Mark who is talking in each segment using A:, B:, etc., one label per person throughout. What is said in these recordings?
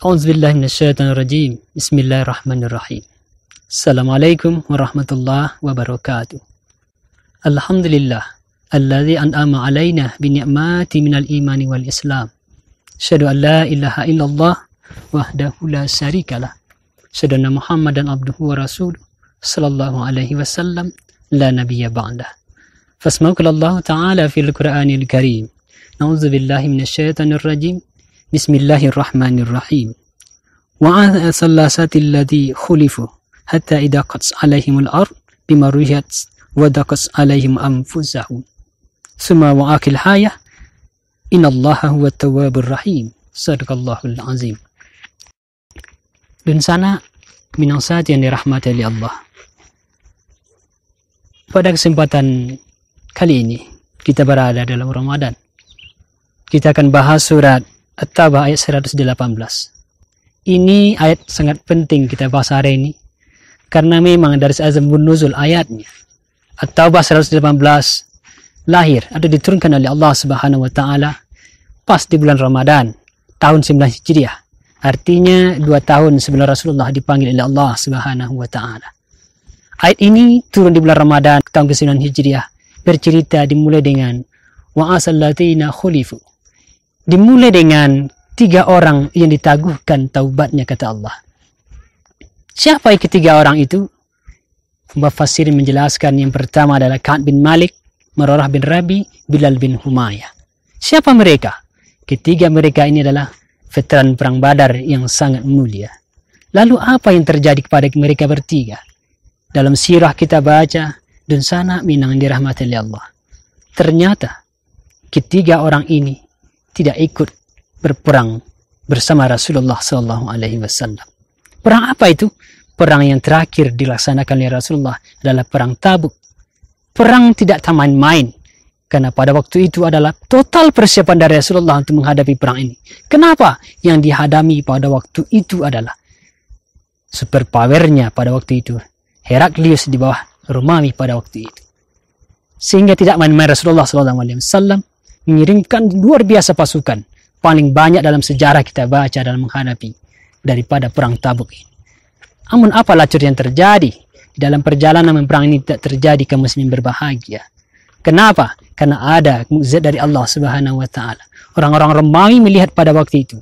A: A'udzubillahi minasyaitonirrajim. Bismillahirrahmanirrahim. Assalamualaikum warahmatullahi wabarakatuh. Alhamdulillah alladzi an'ama 'alaina bi ni'mati minal imani wal islam. Asyhadu an la ilaha illallah wahdahu la syarikalah. Asyhadu anna Muhammadan abduhu wa rasuluh sallallahu alaihi wasallam la nabiyya ba'dah. Fasmaukallahu ta'ala fil Qur'anil Karim. A'udzubillahi minasyaitonirrajim. Bismillahirrahmanirrahim. Wa sallasatil ladzi khulifu hatta idza qats alaihimul ard bima ruhiyat wa daqas alaihim anfusahum. Summa wa akil hayah innallaha huwat tawwabur rahim. Sadaqallahul azim. Dan sana minang saat yang dirahmati oleh Allah. Pada kesempatan kali ini kita berada dalam Ramadan. Kita akan bahas surat At-Taubah ayat 118. Ini ayat sangat penting kita bahas hari ini karena memang dari asbabun nuzul ayatnya. At-Taubah 118 lahir atau diturunkan oleh Allah Subhanahu wa taala pas di bulan Ramadan tahun 9 Hijriah. Artinya 2 tahun sebelum Rasulullah dipanggil oleh Allah Subhanahu wa taala. Ayat ini turun di bulan Ramadan tahun ke-9 Hijriah. Bercerita dimulai dengan wa asallatina khulifu. Dimulai dengan 3 orang yang ditaguhkan taubatnya, kata Allah. Siapa yang ketiga orang itu? Mufassirin menjelaskan yang pertama adalah Ka'ab bin Malik, Mararah bin Rabi, Bilal bin Humayyah. Siapa mereka? Ketiga mereka ini adalah veteran perang Badar yang sangat mulia. Lalu apa yang terjadi kepada mereka bertiga? Dalam sirah kita baca, dan sana minang dirahmati oleh Allah. Ternyata ketiga orang ini tidak ikut berperang bersama Rasulullah SAW. Perang apa itu? Perang yang terakhir dilaksanakan oleh Rasulullah adalah perang Tabuk. Perang tidak main-main, karena pada waktu itu adalah total persiapan dari Rasulullah untuk menghadapi perang ini. Kenapa? Yang dihadapi pada waktu itu adalah super powernya pada waktu itu Heraklius di bawah Romawi pada waktu itu. Sehingga tidak main-main Rasulullah SAW mengirimkan luar biasa pasukan. Paling banyak dalam sejarah kita baca dalam menghadapi daripada perang Tabuk ini. Namun apa lacur yang terjadi? Di dalam perjalanan perang ini tidak terjadi kaum muslimin berbahagia. Kenapa? Karena ada mukjizat dari Allah Subhanahu wa taala. Orang-orang Romawi melihat pada waktu itu.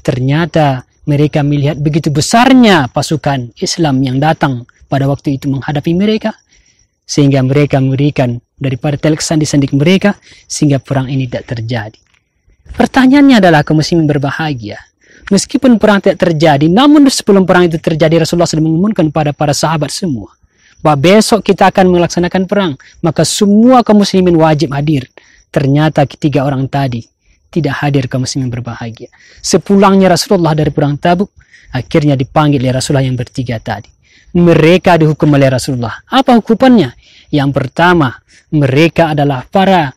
A: Ternyata mereka melihat begitu besarnya pasukan Islam yang datang pada waktu itu menghadapi mereka. Sehingga mereka memberikan daripada telek sandi-sandik mereka sehingga perang ini tidak terjadi. Pertanyaannya adalah kaum muslimin berbahagia. Meskipun perang tidak terjadi, namun sebelum perang itu terjadi Rasulullah sudah mengumumkan kepada para sahabat semua bahwa besok kita akan melaksanakan perang, maka semua kaum muslimin wajib hadir. Ternyata ketiga orang tadi tidak hadir, kaum muslimin berbahagia. Sepulangnya Rasulullah dari perang Tabuk, akhirnya dipanggil oleh Rasulullah yang bertiga tadi. Mereka dihukum oleh Rasulullah. Apa hukumannya? Yang pertama, mereka adalah para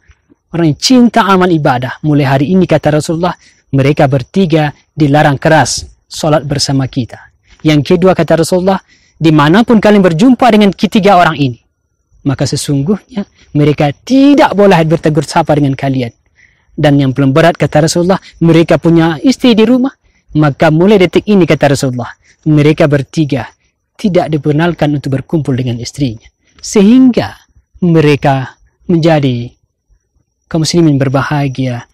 A: orang yang cinta amal ibadah. Mulai hari ini, kata Rasulullah, mereka bertiga dilarang keras sholat bersama kita. Yang kedua, kata Rasulullah, dimanapun kalian berjumpa dengan ketiga orang ini, maka sesungguhnya mereka tidak boleh bertegur sapa dengan kalian. Dan yang paling berat, kata Rasulullah, mereka punya istri di rumah, maka mulai detik ini, kata Rasulullah, mereka bertiga tidak diperkenalkan untuk berkumpul dengan istrinya. Sehingga mereka menjadi kaum muslimin berbahagia.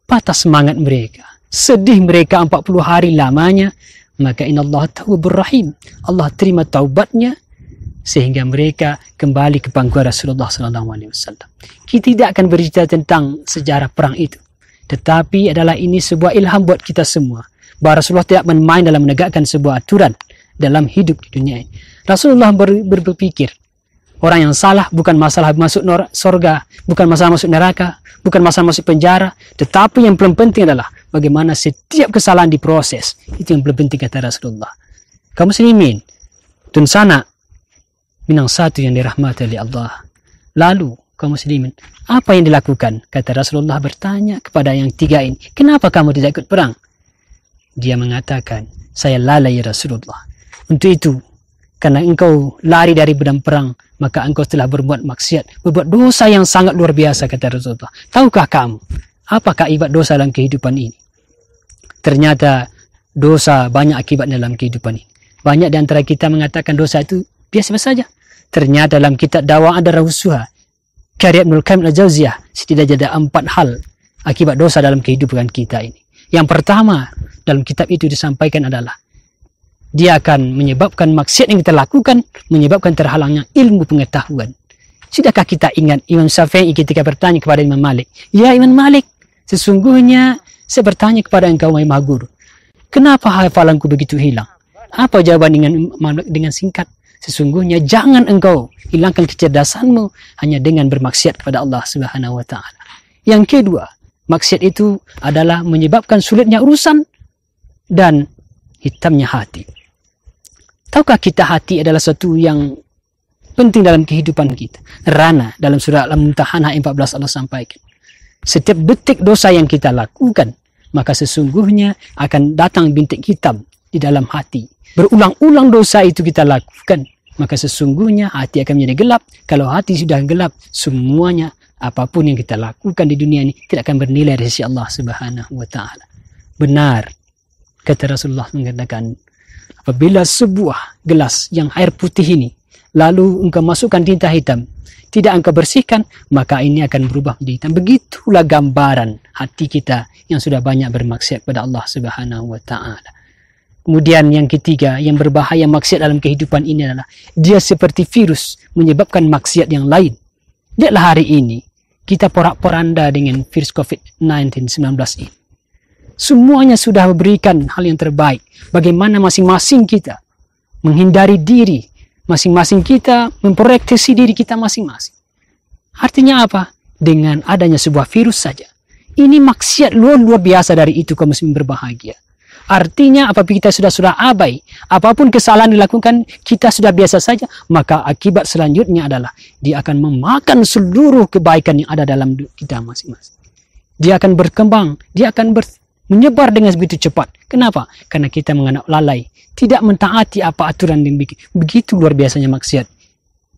A: Patah semangat mereka, sedih mereka 40 hari lamanya. Maka innallaha tawwabur rahim. Allah terima taubatnya sehingga mereka kembali ke pangkuan Rasulullah SAW. Kita tidak akan bercerita tentang sejarah perang itu, tetapi adalah ini sebuah ilham buat kita semua bahwa Rasulullah tidak main-main dalam menegakkan sebuah aturan dalam hidup di dunia ini. Rasulullah berpikir, orang yang salah bukan masalah masuk surga, bukan masalah masuk neraka, bukan masalah masuk penjara, tetapi yang paling penting adalah bagaimana setiap kesalahan diproses. Itu yang paling penting, kata Rasulullah. Kaum muslimin, tun sana minang satu yang dirahmati oleh Allah. Lalu kaum muslimin, apa yang dilakukan? Kata Rasulullah bertanya kepada yang tiga ini, kenapa kamu tidak ikut perang? Dia mengatakan, saya lalai ya Rasulullah. Untuk itu, karena engkau lari dari medan perang, maka engkau telah berbuat maksiat, berbuat dosa yang sangat luar biasa, kata Rasulullah. Tahukah kamu apakah akibat dosa dalam kehidupan ini? Ternyata Dosa banyak akibat dalam kehidupan ini. Banyak di antara kita mengatakan dosa itu biasa-biasa saja. Ternyata dalam kitab Dakwah ada Rahusuha karya Ibnul Qayyim al-Jauziyah, setidaknya ada 4 hal akibat dosa dalam kehidupan kita ini. Yang pertama dalam kitab itu disampaikan adalah dia akan menyebabkan maksiat yang kita lakukan, menyebabkan terhalangnya ilmu pengetahuan. Sudahkah kita ingat Imam Syafi'i ketika bertanya kepada Imam Malik, "Ya Imam Malik, sesungguhnya saya bertanya kepada engkau wahai Maha Guru, kenapa hafalanku begitu hilang?" Apa jawaban dengan singkat? Sesungguhnya jangan engkau hilangkan kecerdasanmu hanya dengan bermaksiat kepada Allah Subhanahu wa taala. Yang kedua, maksiat itu adalah menyebabkan sulitnya urusan dan hitamnya hati. Tahukah kita hati adalah sesuatu yang penting dalam kehidupan kita? Rana dalam surah Al-Mumtahanah 14 Allah sampaikan, setiap detik dosa yang kita lakukan, maka sesungguhnya akan datang bintik hitam di dalam hati. Berulang-ulang dosa itu kita lakukan, maka sesungguhnya hati akan menjadi gelap. Kalau hati sudah gelap, semuanya apapun yang kita lakukan di dunia ini tidak akan bernilai di sisi Allah Subhanahu wa taala. Benar kata Rasulullah mengatakan, apabila sebuah gelas yang air putih ini lalu engkau masukkan tinta hitam, tidak engkau bersihkan, maka ini akan berubah menjadi hitam. Begitulah gambaran hati kita yang sudah banyak bermaksiat pada Allah Subhanahu wa taala. Kemudian yang ketiga, yang berbahaya maksiat dalam kehidupan ini adalah dia seperti virus menyebabkan maksiat yang lain. Lihatlah hari ini kita porak-poranda dengan virus COVID-19 ini. Semuanya sudah memberikan hal yang terbaik. Bagaimana masing-masing kita menghindari diri, masing-masing kita memproteksi diri kita masing-masing. Artinya apa? Dengan adanya sebuah virus saja. Ini maksiat luar biasa dari itu kaum muslimin berbahagia. Artinya apabila kita sudah abai, apapun kesalahan dilakukan, kita sudah biasa saja, maka akibat selanjutnya adalah dia akan memakan seluruh kebaikan yang ada dalam kita masing-masing. Dia akan berkembang, dia akan menyebar dengan begitu cepat. Kenapa? Karena kita menganggap lalai, tidak mentaati apa aturan yang begitu luar biasanya maksiat.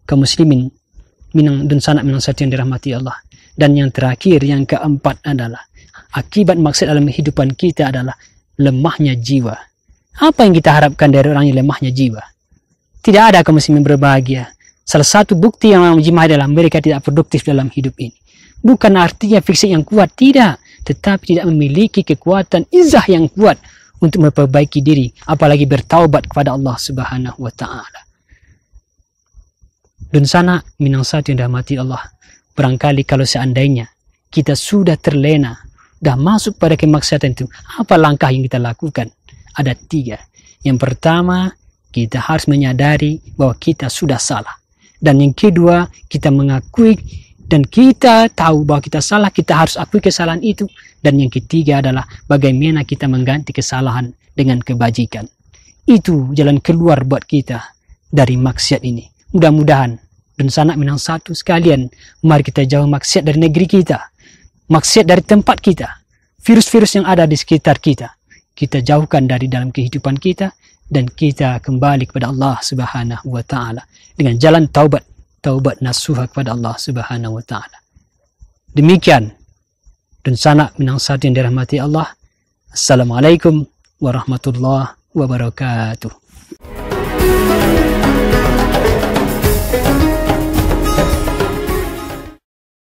A: Kaum muslimin minang dan sanak minang satu yang dirahmati Allah. Dan yang terakhir, yang keempat adalah akibat maksiat dalam kehidupan kita adalah lemahnya jiwa. Apa yang kita harapkan dari orang yang lemahnya jiwa? Tidak ada kaum muslimin berbahagia. Salah satu bukti yang menjimai adalah mereka tidak produktif dalam hidup ini. Bukan artinya fisik yang kuat, tidak. Tetapi tidak memiliki kekuatan izah yang kuat untuk memperbaiki diri, apalagi bertaubat kepada Allah Subhanahu wa taala. Dan sana minang satu yang dirahmati Allah. Barangkali kalau seandainya kita sudah terlena, dah masuk pada kemaksiatan itu, apa langkah yang kita lakukan? Ada 3. Yang pertama, kita harus menyadari bahwa kita sudah salah. Dan yang kedua, kita mengakui dan kita tahu bahwa kita salah, kita harus akui kesalahan itu. Dan yang ketiga adalah bagaimana kita mengganti kesalahan dengan kebajikan. Itu jalan keluar buat kita dari maksiat ini. Mudah-mudahan dan sanak minang satu sekalian, mari kita jauh maksiat dari negeri kita, maksiat dari tempat kita, virus-virus yang ada di sekitar kita, kita jauhkan dari dalam kehidupan kita, dan kita kembali kepada Allah Subhanahu wa taala dengan jalan taubat nasuha kepada Allah Subhanahu wa taala. Demikian dan sanak minang satu yang dirahmati Allah. Assalamualaikum warahmatullahi wabarakatuh.